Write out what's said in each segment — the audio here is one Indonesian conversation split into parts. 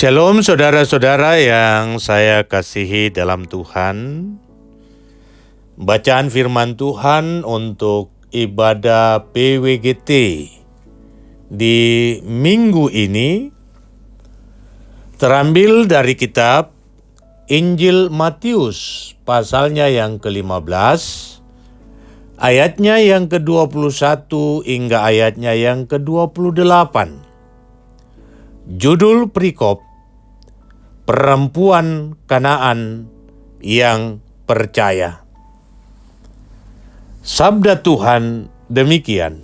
Shalom saudara-saudara yang saya kasihi dalam Tuhan. Bacaan firman Tuhan untuk ibadah PWGT di minggu ini terambil dari kitab Injil Matius pasalnya yang ke-15, ayatnya yang ke-21 hingga ayatnya yang ke-28. Judul perikop, Perempuan Kanaan yang Percaya. Sabda Tuhan demikian.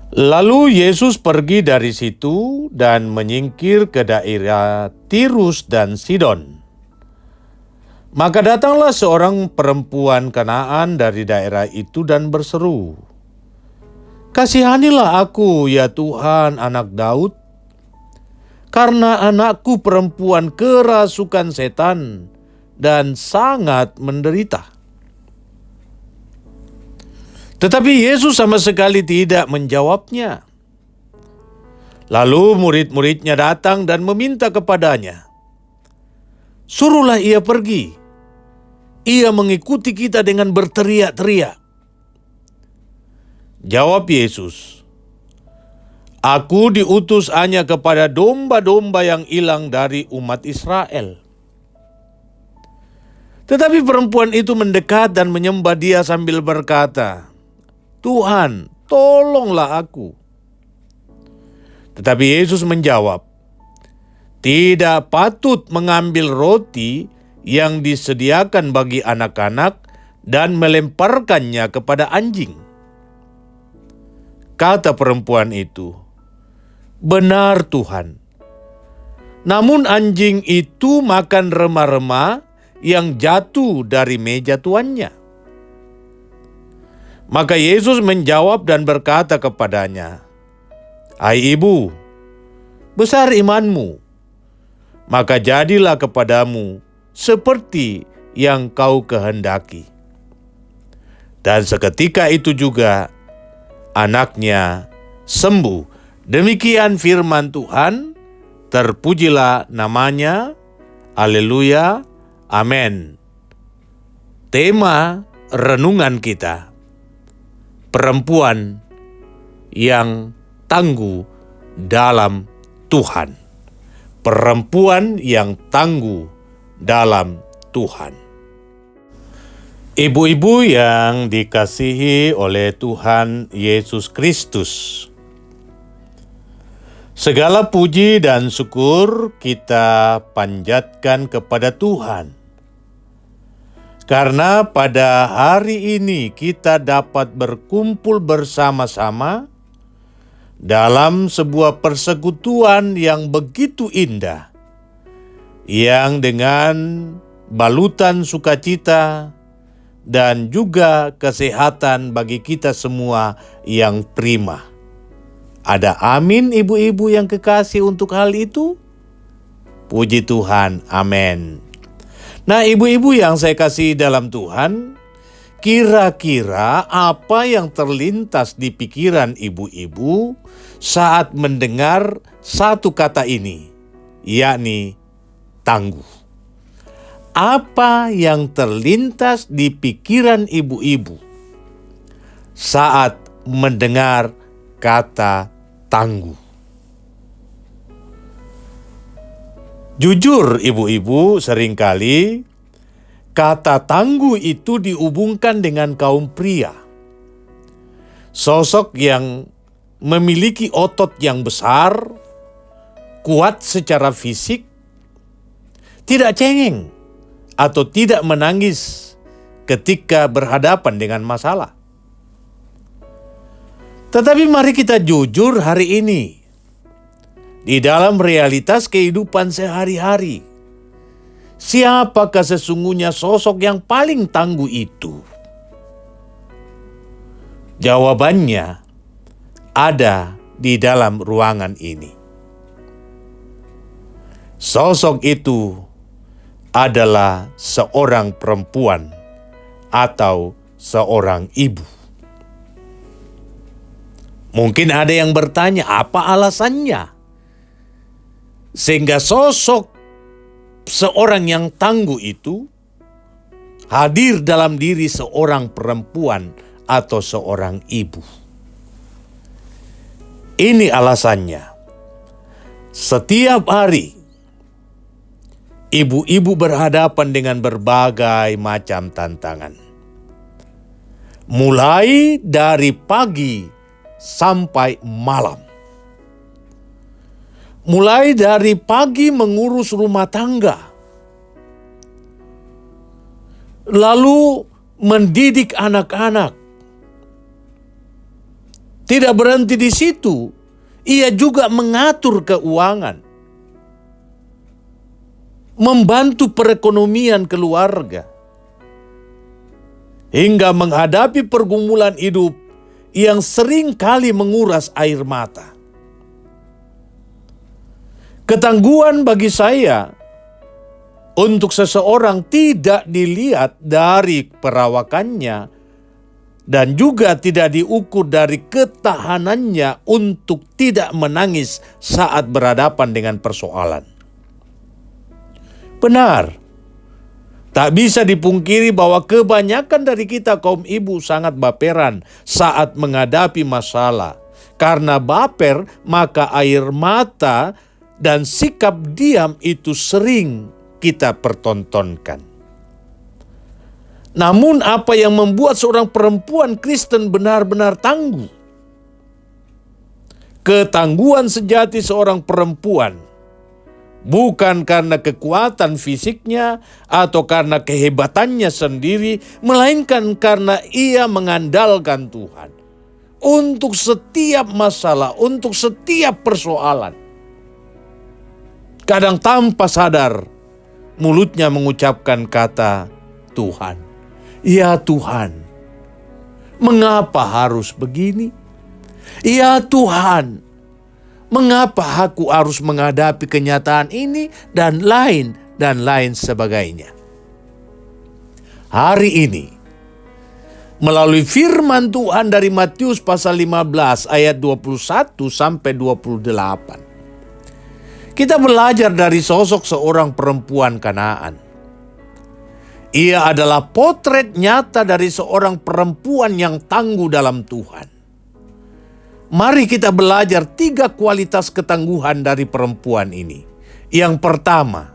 Lalu Yesus pergi dari situ dan menyingkir ke daerah Tirus dan Sidon. Maka datanglah seorang perempuan Kanaan dari daerah itu dan berseru, "Kasihanilah aku, ya Tuhan, anak Daud, karena anakku perempuan kerasukan setan dan sangat menderita." Tetapi Yesus sama sekali tidak menjawabnya. Lalu murid-muridnya datang dan meminta kepadanya, "Suruhlah ia pergi. Ia mengikuti kita dengan berteriak-teriak." Jawab Yesus, "Aku diutus hanya kepada domba-domba yang hilang dari umat Israel." Tetapi perempuan itu mendekat dan menyembah Dia sambil berkata, "Tuhan, tolonglah aku." Tetapi Yesus menjawab, "Tidak patut mengambil roti yang disediakan bagi anak-anak dan melemparkannya kepada anjing." Kata perempuan itu, "Benar Tuhan, namun anjing itu makan remah-remah yang jatuh dari meja tuannya." Maka Yesus menjawab dan berkata kepadanya, "Hai ibu, besar imanmu, maka jadilah kepadamu seperti yang kau kehendaki." Dan seketika itu juga anaknya sembuh. Demikian firman Tuhan, terpujilah namanya, haleluya, amin. Tema renungan kita, perempuan yang tangguh dalam Tuhan. Perempuan yang tangguh dalam Tuhan. Ibu-ibu yang dikasihi oleh Tuhan Yesus Kristus, segala puji dan syukur kita panjatkan kepada Tuhan, karena pada hari ini kita dapat berkumpul bersama-sama dalam sebuah persekutuan yang begitu indah, yang dengan balutan sukacita dan juga kesehatan bagi kita semua yang prima. Ada amin ibu-ibu yang kekasih untuk hal itu? Puji Tuhan, amin. Nah ibu-ibu yang saya kasih dalam Tuhan, kira-kira apa yang terlintas di pikiran ibu-ibu saat mendengar satu kata ini, yakni tangguh? Apa yang terlintas di pikiran ibu-ibu saat mendengar kata tangguh? Jujur ibu-ibu, seringkali kata tangguh itu dihubungkan dengan kaum pria. Sosok yang memiliki otot yang besar, kuat secara fisik, tidak cengeng atau tidak menangis ketika berhadapan dengan masalah. Tetapi mari kita jujur hari ini, di dalam realitas kehidupan sehari-hari, siapakah sesungguhnya sosok yang paling tangguh itu? Jawabannya ada di dalam ruangan ini. Sosok itu adalah seorang perempuan atau seorang ibu. Mungkin ada yang bertanya, apa alasannya? Sehingga sosok seorang yang tangguh itu hadir dalam diri seorang perempuan atau seorang ibu. Ini alasannya. Setiap hari, ibu-ibu berhadapan dengan berbagai macam tantangan. Mulai dari pagi sampai malam. Mulai dari pagi mengurus rumah tangga. Lalu mendidik anak-anak. Tidak berhenti di situ, ia juga mengatur keuangan. Membantu perekonomian keluarga. Hingga menghadapi pergumulan hidup yang sering kali menguras air mata. Ketangguhan bagi saya untuk seseorang tidak dilihat dari perawakannya dan juga tidak diukur dari ketahanannya untuk tidak menangis saat berhadapan dengan persoalan. Benar, tak bisa dipungkiri bahwa kebanyakan dari kita kaum ibu sangat baperan saat menghadapi masalah. Karena baper, maka air mata dan sikap diam itu sering kita pertontonkan. Namun apa yang membuat seorang perempuan Kristen benar-benar tangguh? Ketangguhan sejati seorang perempuan bukan karena kekuatan fisiknya atau karena kehebatannya sendiri, melainkan karena ia mengandalkan Tuhan untuk setiap masalah, untuk setiap persoalan. Kadang tanpa sadar, mulutnya mengucapkan kata Tuhan. Ya Tuhan, mengapa harus begini? Ya Tuhan, mengapa aku harus menghadapi kenyataan ini dan lain sebagainya. Hari ini, melalui firman Tuhan dari Matius pasal 15 ayat 21 sampai 28. Kita belajar dari sosok seorang perempuan Kanaan. Ia adalah potret nyata dari seorang perempuan yang tangguh dalam Tuhan. Mari kita belajar 3 kualitas ketangguhan dari perempuan ini. Yang pertama,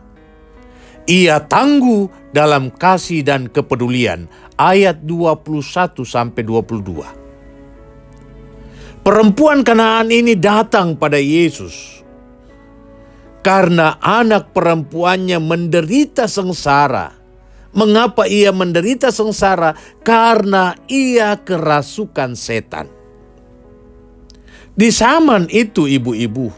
ia tangguh dalam kasih dan kepedulian. Ayat 21 sampai 22. Perempuan Kanaan ini datang pada Yesus karena anak perempuannya menderita sengsara. Mengapa ia menderita sengsara? Karena ia kerasukan setan. Di zaman itu ibu-ibu,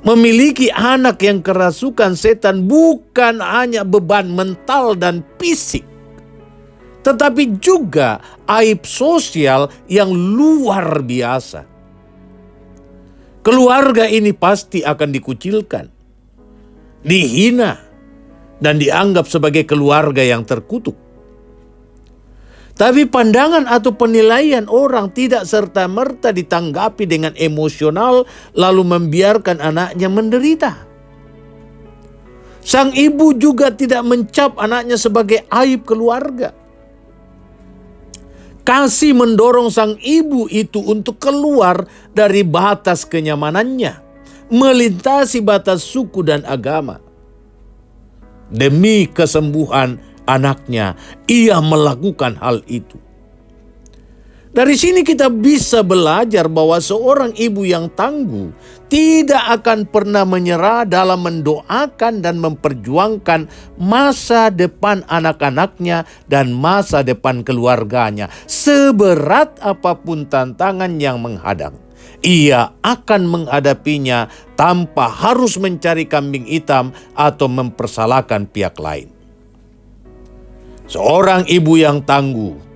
memiliki anak yang kerasukan setan bukan hanya beban mental dan fisik, tetapi juga aib sosial yang luar biasa. Keluarga ini pasti akan dikucilkan, dihina, dan dianggap sebagai keluarga yang terkutuk. Tapi pandangan atau penilaian orang tidak serta-merta ditanggapi dengan emosional lalu membiarkan anaknya menderita. Sang ibu juga tidak mencap anaknya sebagai aib keluarga. Kasih mendorong sang ibu itu untuk keluar dari batas kenyamanannya, melintasi batas suku dan agama. Demi kesembuhan anaknya, ia melakukan hal itu. Dari sini kita bisa belajar bahwa seorang ibu yang tangguh tidak akan pernah menyerah dalam mendoakan dan memperjuangkan masa depan anak-anaknya dan masa depan keluarganya. Seberat apapun tantangan yang menghadang, ia akan menghadapinya tanpa harus mencari kambing hitam atau mempersalahkan pihak lain. Seorang ibu yang tangguh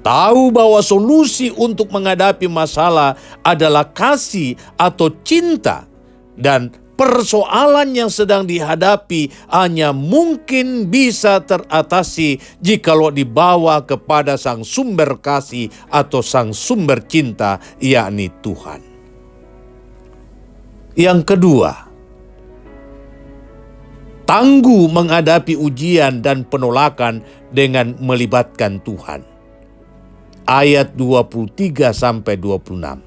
tahu bahwa solusi untuk menghadapi masalah adalah kasih atau cinta, dan persoalan yang sedang dihadapi hanya mungkin bisa teratasi jikalau dibawa kepada sang sumber kasih atau sang sumber cinta, yakni Tuhan. Yang kedua, tangguh menghadapi ujian dan penolakan dengan melibatkan Tuhan. Ayat 23-26.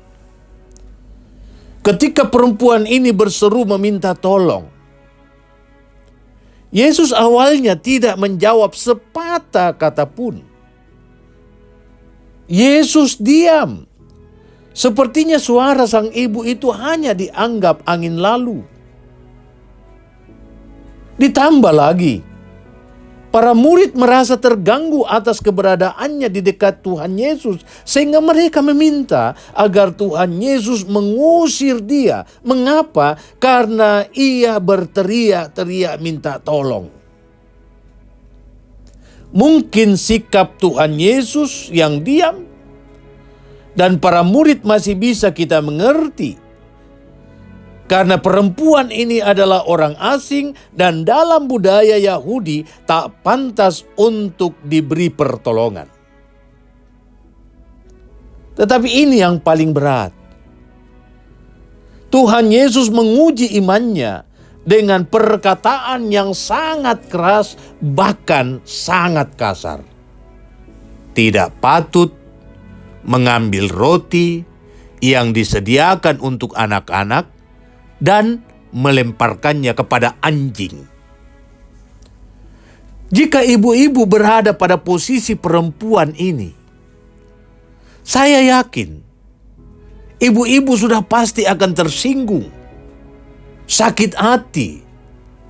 Ketika perempuan ini berseru meminta tolong, Yesus awalnya tidak menjawab sepatah kata pun. Yesus diam. Sepertinya suara sang ibu itu hanya dianggap angin lalu. Ditambah lagi, para murid merasa terganggu atas keberadaannya di dekat Tuhan Yesus, sehingga mereka meminta agar Tuhan Yesus mengusir dia. Mengapa? Karena ia berteriak-teriak minta tolong. Mungkin sikap Tuhan Yesus yang diam dan para murid masih bisa kita mengerti. Karena perempuan ini adalah orang asing dan dalam budaya Yahudi tak pantas untuk diberi pertolongan. Tetapi ini yang paling berat. Tuhan Yesus menguji imannya dengan perkataan yang sangat keras, bahkan sangat kasar. Tidak patut mengambil roti yang disediakan untuk anak-anak dan melemparkannya kepada anjing. Jika ibu-ibu berada pada posisi perempuan ini, saya yakin ibu-ibu sudah pasti akan tersinggung, sakit hati,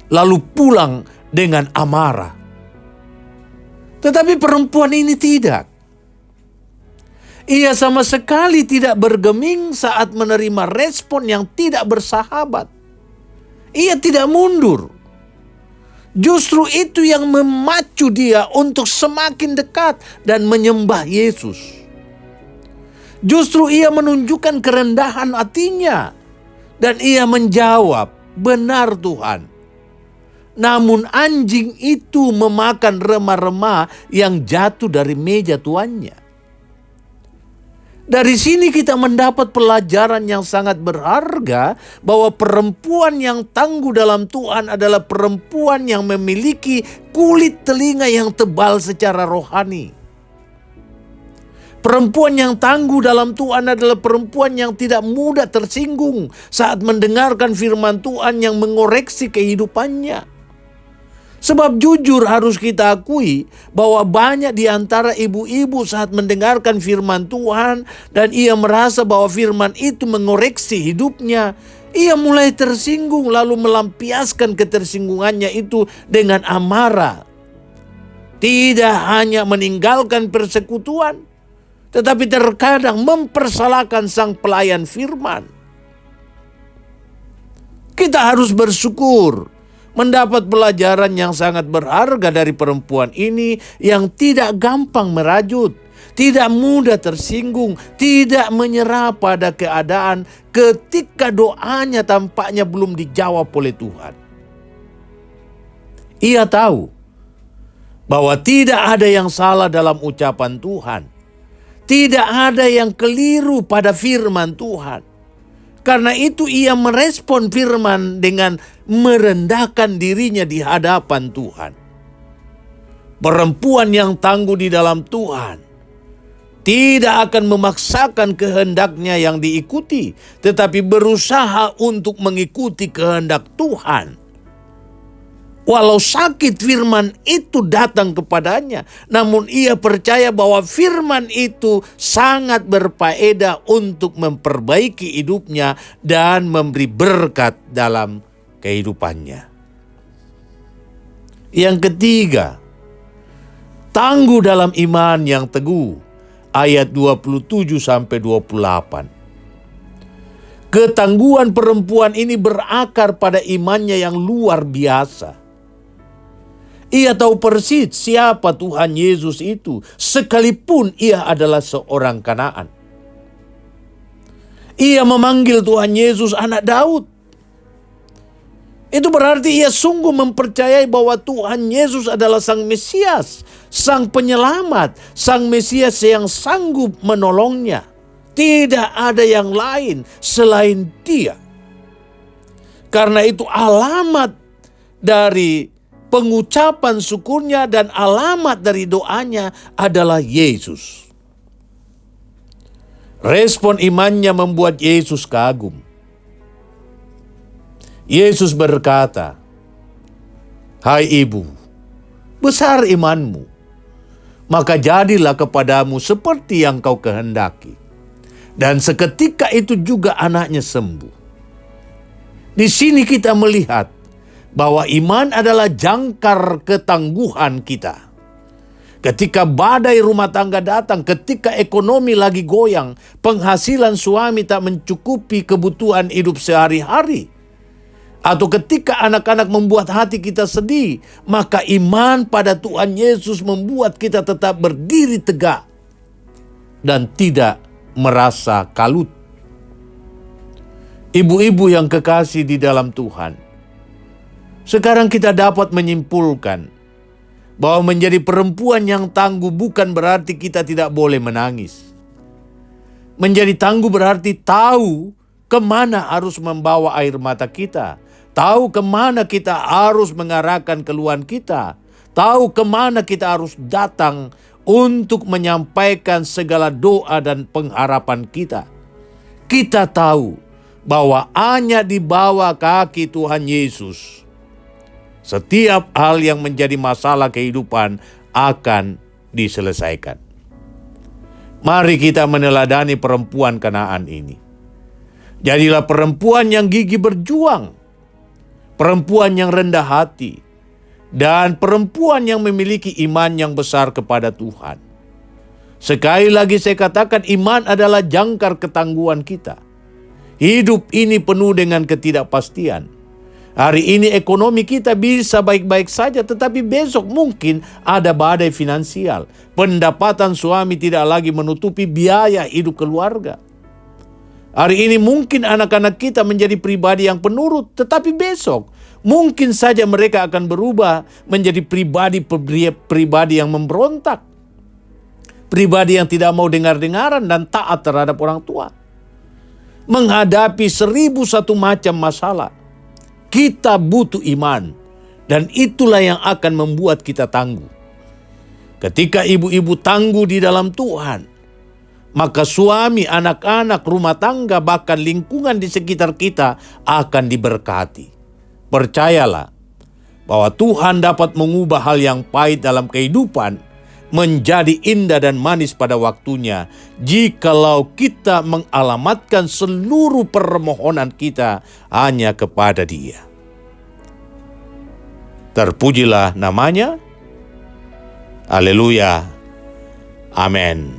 lalu pulang dengan amarah. Tetapi perempuan ini tidak. Ia sama sekali tidak bergeming saat menerima respon yang tidak bersahabat. Ia tidak mundur. Justru itu yang memacu dia untuk semakin dekat dan menyembah Yesus. Justru ia menunjukkan kerendahan hatinya. Dan ia menjawab, "Benar Tuhan." Namun anjing itu memakan remah-remah yang jatuh dari meja tuannya. Dari sini kita mendapat pelajaran yang sangat berharga bahwa perempuan yang tangguh dalam Tuhan adalah perempuan yang memiliki kulit telinga yang tebal secara rohani. Perempuan yang tangguh dalam Tuhan adalah perempuan yang tidak mudah tersinggung saat mendengarkan firman Tuhan yang mengoreksi kehidupannya. Sebab jujur harus kita akui bahwa banyak di antara ibu-ibu saat mendengarkan firman Tuhan dan ia merasa bahwa firman itu mengoreksi hidupnya, ia mulai tersinggung lalu melampiaskan ketersinggungannya itu dengan amarah. Tidak hanya meninggalkan persekutuan, tetapi terkadang mempersalahkan sang pelayan firman. Kita harus bersyukur mendapat pelajaran yang sangat berharga dari perempuan ini yang tidak gampang merajut, tidak mudah tersinggung, tidak menyerah pada keadaan ketika doanya tampaknya belum dijawab oleh Tuhan. Ia tahu bahwa tidak ada yang salah dalam ucapan Tuhan. Tidak ada yang keliru pada firman Tuhan. Karena itu ia merespon firman dengan merendahkan dirinya di hadapan Tuhan. Perempuan yang tangguh di dalam Tuhan tidak akan memaksakan kehendaknya yang diikuti, tetapi berusaha untuk mengikuti kehendak Tuhan. Walau sakit firman itu datang kepadanya, namun ia percaya bahwa firman itu sangat berfaedah untuk memperbaiki hidupnya dan memberi berkat dalam kehidupannya. Yang ketiga, tangguh dalam iman yang teguh. Ayat 27-28. Ketangguhan perempuan ini berakar pada imannya yang luar biasa. Ia tahu persis siapa Tuhan Yesus itu, sekalipun ia adalah seorang Kanaan. Ia memanggil Tuhan Yesus anak Daud. Itu berarti ia sungguh mempercayai bahwa Tuhan Yesus adalah Sang Mesias, Sang Penyelamat, Sang Mesias yang sanggup menolongnya. Tidak ada yang lain selain Dia. Karena itu alamat dari pengucapan syukurnya dan alamat dari doanya adalah Yesus. Respon imannya membuat Yesus kagum. Yesus berkata, "Hai ibu, besar imanmu, maka jadilah kepadamu seperti yang kau kehendaki." Dan seketika itu juga anaknya sembuh. Di sini kita melihat bahwa iman adalah jangkar ketangguhan kita. Ketika badai rumah tangga datang, ketika ekonomi lagi goyang, penghasilan suami tak mencukupi kebutuhan hidup sehari-hari, atau ketika anak-anak membuat hati kita sedih, maka iman pada Tuhan Yesus membuat kita tetap berdiri tegak dan tidak merasa kalut. Ibu-ibu yang kekasih di dalam Tuhan, sekarang kita dapat menyimpulkan bahwa menjadi perempuan yang tangguh bukan berarti kita tidak boleh menangis. Menjadi tangguh berarti tahu kemana harus membawa air mata kita, tahu kemana kita harus mengarahkan keluhan kita, tahu kemana kita harus datang untuk menyampaikan segala doa dan pengharapan kita. Kita tahu bahwa hanya di bawah kaki Tuhan Yesus, setiap hal yang menjadi masalah kehidupan akan diselesaikan. Mari kita meneladani perempuan Kanaan ini. Jadilah perempuan yang gigih berjuang, perempuan yang rendah hati, dan perempuan yang memiliki iman yang besar kepada Tuhan. Sekali lagi saya katakan, iman adalah jangkar ketangguhan kita. Hidup ini penuh dengan ketidakpastian. Hari ini ekonomi kita bisa baik-baik saja, tetapi besok mungkin ada badai finansial. Pendapatan suami tidak lagi menutupi biaya hidup keluarga. Hari ini mungkin anak-anak kita menjadi pribadi yang penurut, tetapi besok mungkin saja mereka akan berubah menjadi pribadi yang memberontak. Pribadi yang tidak mau dengar-dengaran dan taat terhadap orang tua. Menghadapi 1001 macam masalah, kita butuh iman, dan itulah yang akan membuat kita tangguh. Ketika ibu-ibu tangguh di dalam Tuhan, maka suami, anak-anak, rumah tangga, bahkan lingkungan di sekitar kita akan diberkati. Percayalah bahwa Tuhan dapat mengubah hal yang pahit dalam kehidupan menjadi indah dan manis pada waktunya, jikalau kita mengalamatkan seluruh permohonan kita hanya kepada Dia. Terpujilah namanya. Haleluya. Amin.